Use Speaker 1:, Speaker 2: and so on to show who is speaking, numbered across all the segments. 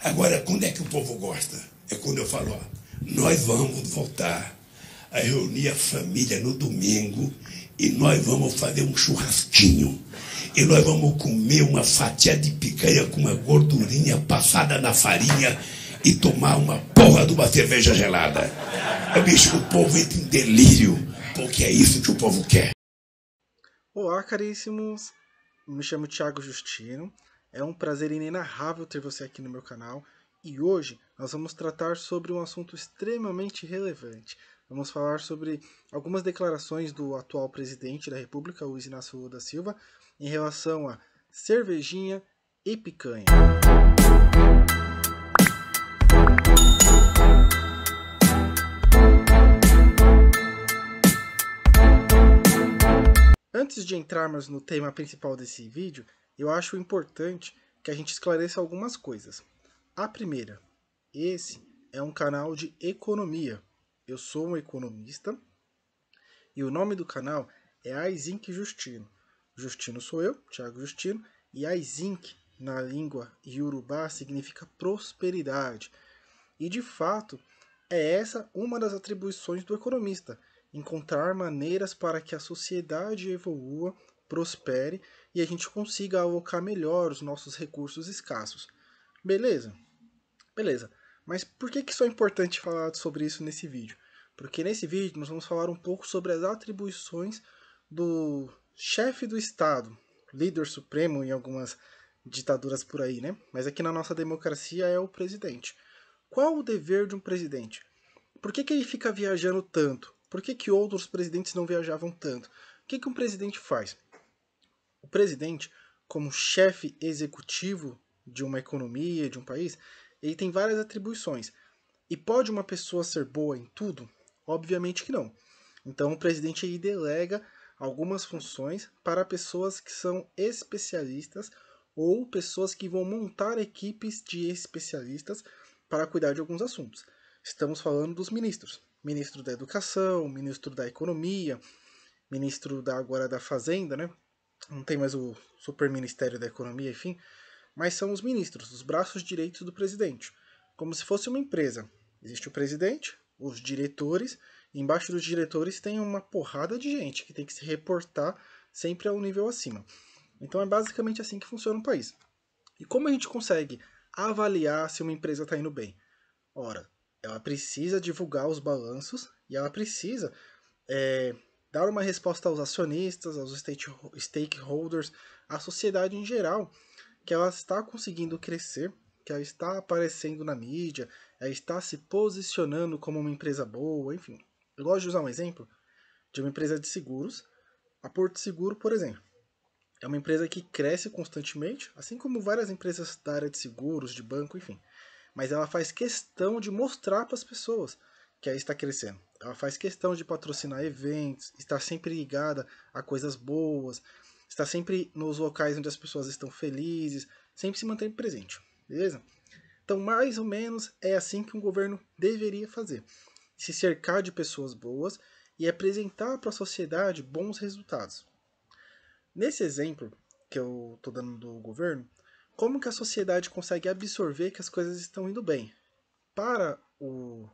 Speaker 1: Agora, quando é que o povo gosta? É quando eu falo, ó, nós vamos voltar a reunir a família no domingo e nós vamos fazer um churrasquinho. E nós vamos comer uma fatia de picanha com uma gordurinha passada na farinha e tomar uma porra de uma cerveja gelada. Bicho, o povo entra em delírio, porque é isso que o povo quer.
Speaker 2: Olá, caríssimos. Me chamo Thiago Justino. É um prazer inenarrável ter você aqui no meu canal. E hoje nós vamos tratar sobre um assunto extremamente relevante. Vamos falar sobre algumas declarações do atual presidente da República, Luiz Inácio Lula da Silva, em relação a cervejinha e picanha. Antes de entrarmos no tema principal desse vídeo, eu acho importante que a gente esclareça algumas coisas. A primeira, esse é um canal de economia. Eu sou um economista e o nome do canal é Aizinc Justino. Justino sou eu, Thiago Justino, e Aizinc na língua iorubá significa prosperidade. E de fato, é essa uma das atribuições do economista, encontrar maneiras para que a sociedade evolua, prospere e a gente consiga alocar melhor os nossos recursos escassos. Beleza? Beleza. Mas por que isso é importante falar sobre isso nesse vídeo? Porque nesse vídeo nós vamos falar um pouco sobre as atribuições do chefe do Estado, líder supremo em algumas ditaduras por aí, né? Mas aqui na nossa democracia é o presidente. Qual o dever de um presidente? Por que ele fica viajando tanto? Por que outros presidentes não viajavam tanto? O que um presidente faz? O presidente, como chefe executivo de uma economia, de um país, ele tem várias atribuições. E pode uma pessoa ser boa em tudo? Obviamente que não. Então o presidente ele delega algumas funções para pessoas que são especialistas ou pessoas que vão montar equipes de especialistas para cuidar de alguns assuntos. Estamos falando dos ministros. Ministro da Educação, ministro da Economia, ministro agora da Fazenda, né? Não tem mais o super ministério da Economia, enfim. Mas são os ministros, os braços direitos do presidente. Como se fosse uma empresa. Existe o presidente, os diretores, e embaixo dos diretores tem uma porrada de gente que tem que se reportar sempre ao nível acima. Então é basicamente assim que funciona o país. E como a gente consegue avaliar se uma empresa está indo bem? Ora, ela precisa divulgar os balanços e ela precisa dar uma resposta aos acionistas, aos stakeholders, à sociedade em geral, que ela está conseguindo crescer, que ela está aparecendo na mídia, ela está se posicionando como uma empresa boa, enfim. Eu gosto de usar um exemplo de uma empresa de seguros, a Porto Seguro, por exemplo. É uma empresa que cresce constantemente, assim como várias empresas da área de seguros, de banco, enfim. Mas ela faz questão de mostrar para as pessoas que ela está crescendo. Ela faz questão de patrocinar eventos, está sempre ligada a coisas boas, está sempre nos locais onde as pessoas estão felizes, sempre se mantém presente, beleza? Então, mais ou menos é assim que um governo deveria fazer. Se cercar de pessoas boas e apresentar para a sociedade bons resultados. Nesse exemplo que eu estou dando do governo, como que a sociedade consegue absorver que as coisas estão indo bem? Para o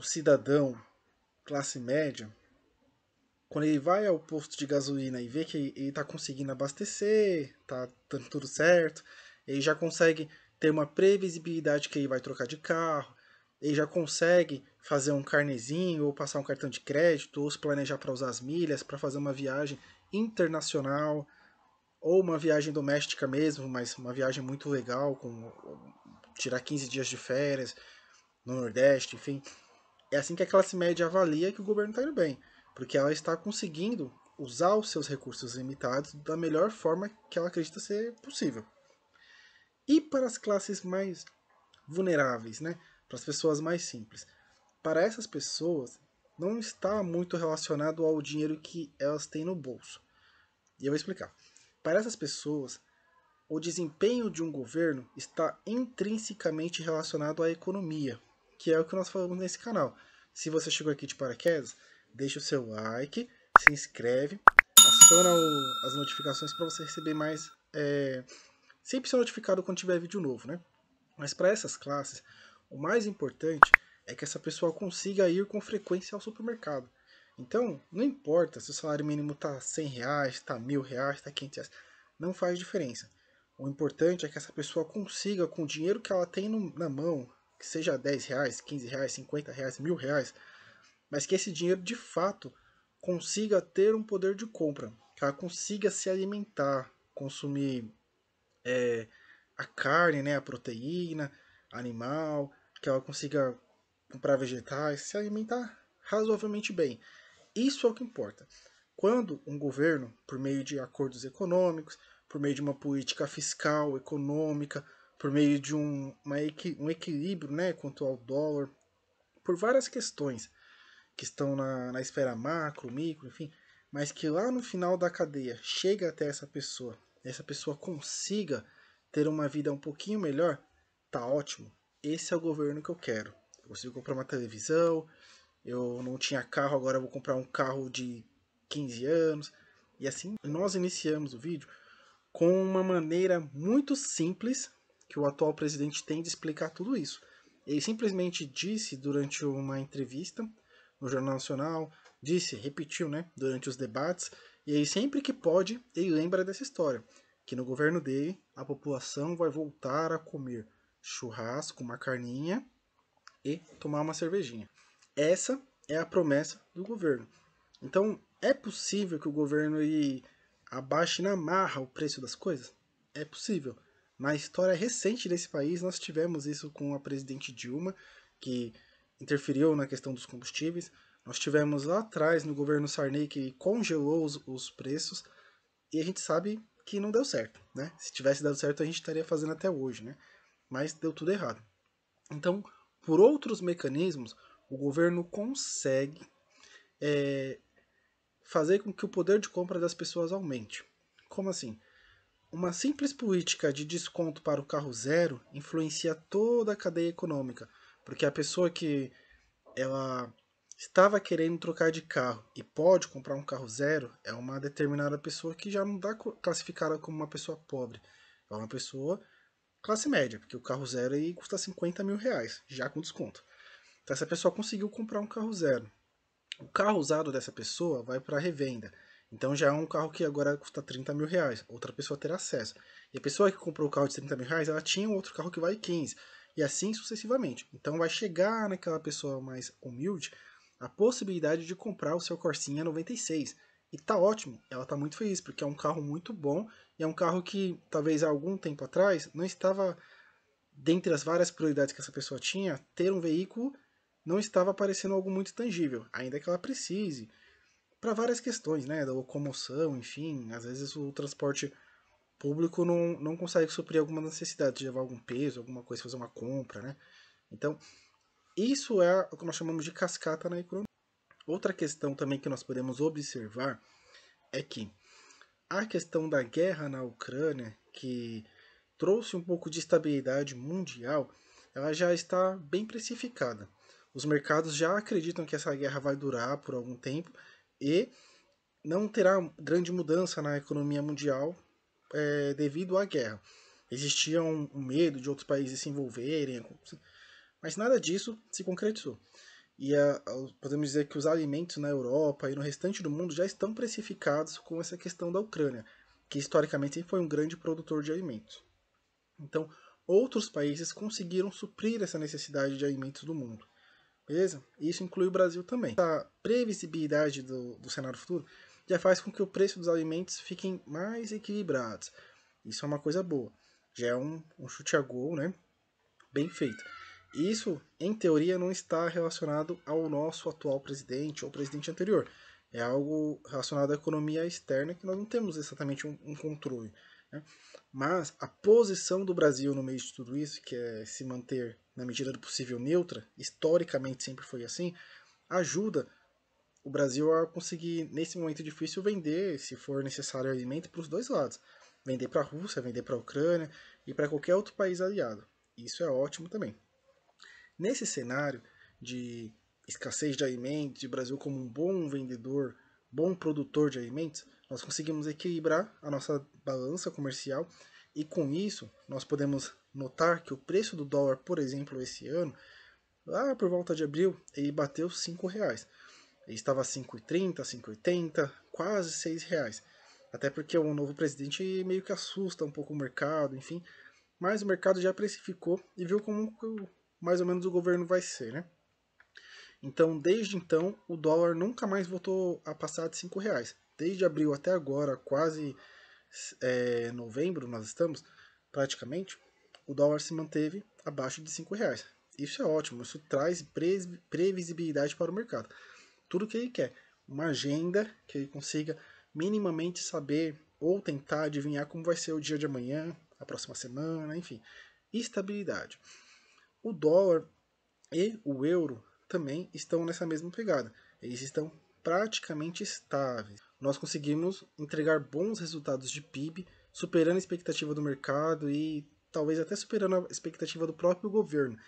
Speaker 2: cidadão classe média, quando ele vai ao posto de gasolina e vê que ele está conseguindo abastecer, está dando tudo certo, ele já consegue ter uma previsibilidade que ele vai trocar de carro, ele já consegue fazer um carnezinho ou passar um cartão de crédito ou se planejar para usar as milhas para fazer uma viagem internacional ou uma viagem doméstica mesmo, mas uma viagem muito legal, com tirar 15 dias de férias no Nordeste, enfim. É assim que a classe média avalia que o governo está indo bem, porque ela está conseguindo usar os seus recursos limitados da melhor forma que ela acredita ser possível. E para as classes mais vulneráveis, né? Para as pessoas mais simples. Para essas pessoas, não está muito relacionado ao dinheiro que elas têm no bolso. E eu vou explicar. Para essas pessoas, o desempenho de um governo está intrinsecamente relacionado à economia, que é o que nós falamos nesse canal. Se você chegou aqui de paraquedas, deixa o seu like, se inscreve, aciona as notificações para você receber mais sempre ser notificado quando tiver vídeo novo, né? Mas para essas classes, o mais importante é que essa pessoa consiga ir com frequência ao supermercado. Então, não importa se o salário mínimo está R$100, está R$1.000, está R$500, não faz diferença. O importante é que essa pessoa consiga, com o dinheiro que ela tem na mão, que seja R$10, R$15, R$50, R$1.000, mas que esse dinheiro de fato consiga ter um poder de compra, que ela consiga se alimentar, consumir a carne, né, a proteína animal, que ela consiga comprar vegetais, se alimentar razoavelmente bem. Isso é o que importa. Quando um governo, por meio de acordos econômicos, por meio de uma política fiscal, econômica, por meio de um equilíbrio, né, quanto ao dólar, por várias questões que estão na esfera macro, micro, enfim, mas que lá no final da cadeia chega até essa pessoa consiga ter uma vida um pouquinho melhor, tá ótimo. Esse é o governo que eu quero. Eu consigo comprar uma televisão, eu não tinha carro, agora eu vou comprar um carro de 15 anos. E assim nós iniciamos o vídeo com uma maneira muito simples que o atual presidente tem de explicar tudo isso. Ele simplesmente disse durante uma entrevista no Jornal Nacional, repetiu, né, durante os debates, e aí sempre que pode, ele lembra dessa história, que no governo dele, a população vai voltar a comer churrasco, uma carninha e tomar uma cervejinha. Essa é a promessa do governo. Então, é possível que o governo abaixe na marra o preço das coisas? É possível. Na história recente desse país, nós tivemos isso com a presidente Dilma, que interferiu na questão dos combustíveis. Nós tivemos lá atrás, no governo Sarney, que congelou os preços. E a gente sabe que não deu certo, né? Se tivesse dado certo, a gente estaria fazendo até hoje, né? Mas deu tudo errado. Então, por outros mecanismos, o governo consegue fazer com que o poder de compra das pessoas aumente. Como assim? Uma simples política de desconto para o carro zero influencia toda a cadeia econômica, porque a pessoa que ela estava querendo trocar de carro e pode comprar um carro zero é uma determinada pessoa que já não está classificada como uma pessoa pobre, é uma pessoa classe média, porque o carro zero aí custa R$50.000, já com desconto. Então essa pessoa conseguiu comprar um carro zero. O carro usado dessa pessoa vai para revenda. Então já é um carro que agora custa R$30.000. Outra pessoa terá acesso. E a pessoa que comprou o carro de R$30.000, ela tinha um outro carro que vale 15. E assim sucessivamente. Então vai chegar naquela pessoa mais humilde a possibilidade de comprar o seu Corsinha 96. E tá ótimo, ela tá muito feliz, porque é um carro muito bom. E é um carro que talvez há algum tempo atrás não estava, dentre as várias prioridades que essa pessoa tinha, ter um veículo não estava parecendo algo muito tangível, ainda que ela precise, para várias questões, né, da locomoção, enfim, às vezes o transporte público não consegue suprir alguma necessidade de levar algum peso, alguma coisa, fazer uma compra, né. Então, isso é o que nós chamamos de cascata na economia. Outra questão também que nós podemos observar é que a questão da guerra na Ucrânia, que trouxe um pouco de estabilidade mundial, ela já está bem precificada. Os mercados já acreditam que essa guerra vai durar por algum tempo e não terá grande mudança na economia mundial devido à guerra. Existia um medo de outros países se envolverem, mas nada disso se concretizou. E podemos dizer que os alimentos na Europa e no restante do mundo já estão precificados com essa questão da Ucrânia, que historicamente foi um grande produtor de alimentos. Então, outros países conseguiram suprir essa necessidade de alimentos do mundo. Beleza? Isso inclui o Brasil também. A previsibilidade do cenário futuro já faz com que o preço dos alimentos fiquem mais equilibrados. Isso é uma coisa boa. Já é um chute a gol, né? Bem feito. Isso, em teoria, não está relacionado ao nosso atual presidente ou presidente anterior. É algo relacionado à economia externa que nós não temos exatamente um controle. Né? Mas a posição do Brasil no meio de tudo isso, que é se manter na medida do possível neutra, historicamente sempre foi assim, ajuda o Brasil a conseguir, nesse momento difícil, vender, se for necessário, alimento para os dois lados. Vender para a Rússia, vender para a Ucrânia e para qualquer outro país aliado. Isso é ótimo também. Nesse cenário de escassez de alimentos, de Brasil como um bom vendedor, bom produtor de alimentos, nós conseguimos equilibrar a nossa balança comercial E com isso, nós podemos notar que o preço do dólar, por exemplo, esse ano, lá por volta de abril, ele bateu R$ 5. Ele estava a 5,30, 5,80, quase R$ 6. Até porque o novo presidente meio que assusta um pouco o mercado, enfim. Mas o mercado já precificou e viu como mais ou menos o governo vai ser, né? Então, desde então, o dólar nunca mais voltou a passar de R$ 5. Desde abril até agora, quase novembro, nós estamos praticamente, o dólar se manteve abaixo de R$ 5. Isso é ótimo, isso traz previsibilidade para o mercado. Tudo que ele quer, uma agenda que ele consiga minimamente saber ou tentar adivinhar como vai ser o dia de amanhã, a próxima semana, enfim. Estabilidade. O dólar e o euro também estão nessa mesma pegada. Eles estão praticamente estáveis. Nós conseguimos entregar bons resultados de PIB, superando a expectativa do mercado e talvez até superando a expectativa do próprio governo.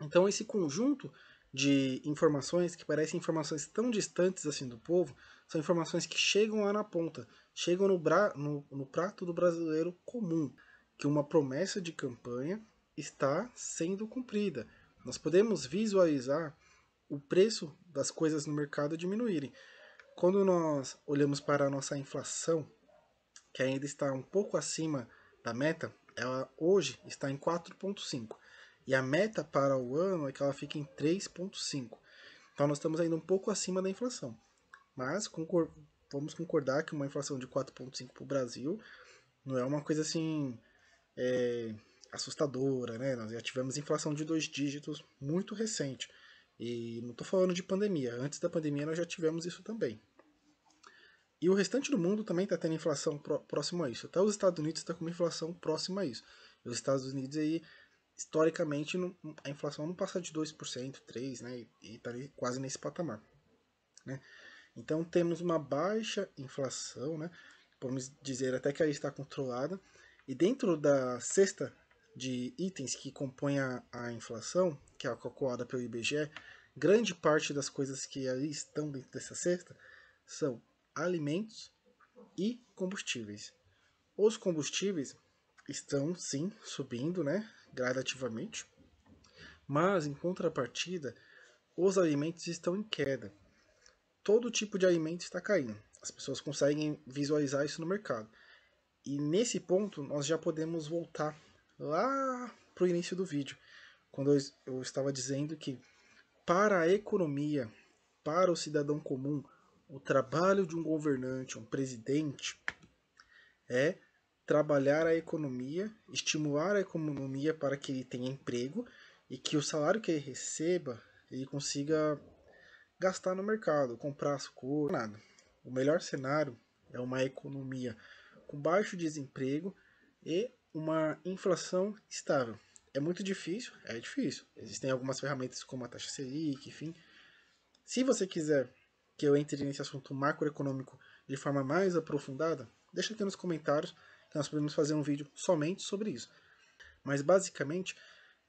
Speaker 2: Então esse conjunto de informações que parecem informações tão distantes assim do povo, são informações que chegam lá na ponta, chegam no prato do brasileiro comum, que uma promessa de campanha está sendo cumprida. Nós podemos visualizar o preço das coisas no mercado diminuírem. Quando nós olhamos para a nossa inflação, que ainda está um pouco acima da meta, ela hoje está em 4,5. E a meta para o ano é que ela fique em 3,5. Então nós estamos ainda um pouco acima da inflação. Mas vamos concordar que uma inflação de 4,5 para o Brasil não é uma coisa assim assustadora, né? Nós já tivemos inflação de 2 dígitos muito recente. E não estou falando de pandemia. Antes da pandemia nós já tivemos isso também. E o restante do mundo também está tendo inflação próxima a isso. Até os Estados Unidos está com uma inflação próxima a isso. E os Estados Unidos aí, historicamente, a inflação não passa de 2%, 3%, né? E está quase nesse patamar. Né? Então temos uma baixa inflação, né? Vamos dizer até que ela está controlada. E dentro da cesta de itens que compõem a inflação, que é calculada pelo IBGE, grande parte das coisas que ali estão dentro dessa cesta são alimentos e combustíveis. Os combustíveis estão sim subindo, né, gradativamente, mas em contrapartida, os alimentos estão em queda. Todo tipo de alimento está caindo. As pessoas conseguem visualizar isso no mercado. E nesse ponto nós já podemos voltar lá para o início do vídeo, quando eu estava dizendo que para a economia, para o cidadão comum, o trabalho de um governante, um presidente, é trabalhar a economia, estimular a economia para que ele tenha emprego e que o salário que ele receba ele consiga gastar no mercado, comprar as coisas, nada. O melhor cenário é uma economia com baixo desemprego e uma inflação estável. É muito difícil? É difícil. Existem algumas ferramentas como a taxa Selic, enfim. Se você quiser que eu entre nesse assunto macroeconômico de forma mais aprofundada, deixa aqui nos comentários que nós podemos fazer um vídeo somente sobre isso. Mas basicamente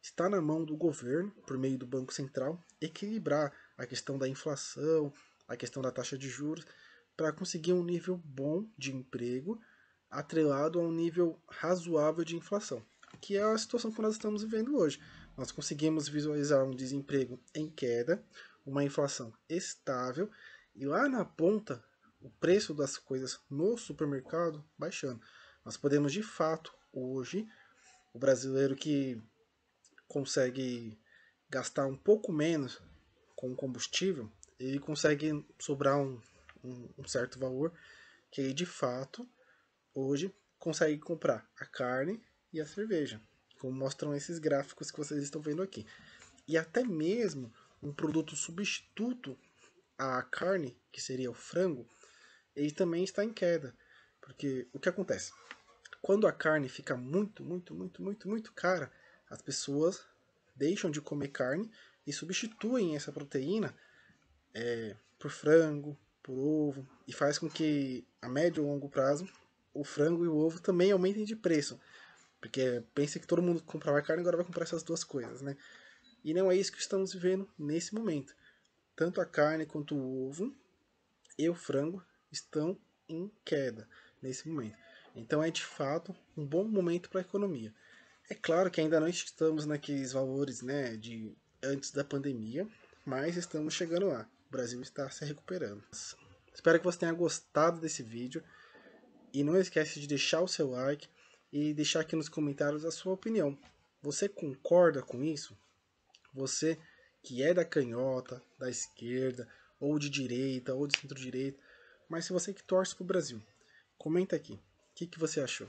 Speaker 2: está na mão do governo, por meio do Banco Central, equilibrar a questão da inflação, a questão da taxa de juros, para conseguir um nível bom de emprego atrelado a um nível razoável de inflação, que é a situação que nós estamos vivendo hoje. Nós conseguimos visualizar um desemprego em queda, uma inflação estável e lá na ponta o preço das coisas no supermercado baixando. Nós podemos de fato hoje, o brasileiro que consegue gastar um pouco menos com combustível, ele consegue sobrar um certo valor que ele de fato hoje consegue comprar a carne e a cerveja, como mostram esses gráficos que vocês estão vendo aqui. E até mesmo um produto substituto à carne, que seria o frango, ele também está em queda. Porque o que acontece? Quando a carne fica muito cara, as pessoas deixam de comer carne e substituem essa proteína por frango, por ovo, e faz com que a médio e longo prazo o frango e o ovo também aumentem de preço. Porque pensa que todo mundo comprava carne, agora vai comprar essas duas coisas, né? E não é isso que estamos vivendo nesse momento. Tanto a carne quanto o ovo e o frango estão em queda nesse momento. Então é de fato um bom momento para a economia. É claro que ainda não estamos naqueles valores, né, de antes da pandemia, mas estamos chegando lá. O Brasil está se recuperando. Espero que você tenha gostado desse vídeo e não esquece de deixar o seu like e deixar aqui nos comentários a sua opinião. Você concorda com isso? Você que é da canhota, da esquerda, ou de direita, ou de centro-direita, mas se você que torce para o Brasil, comenta aqui. O que você achou?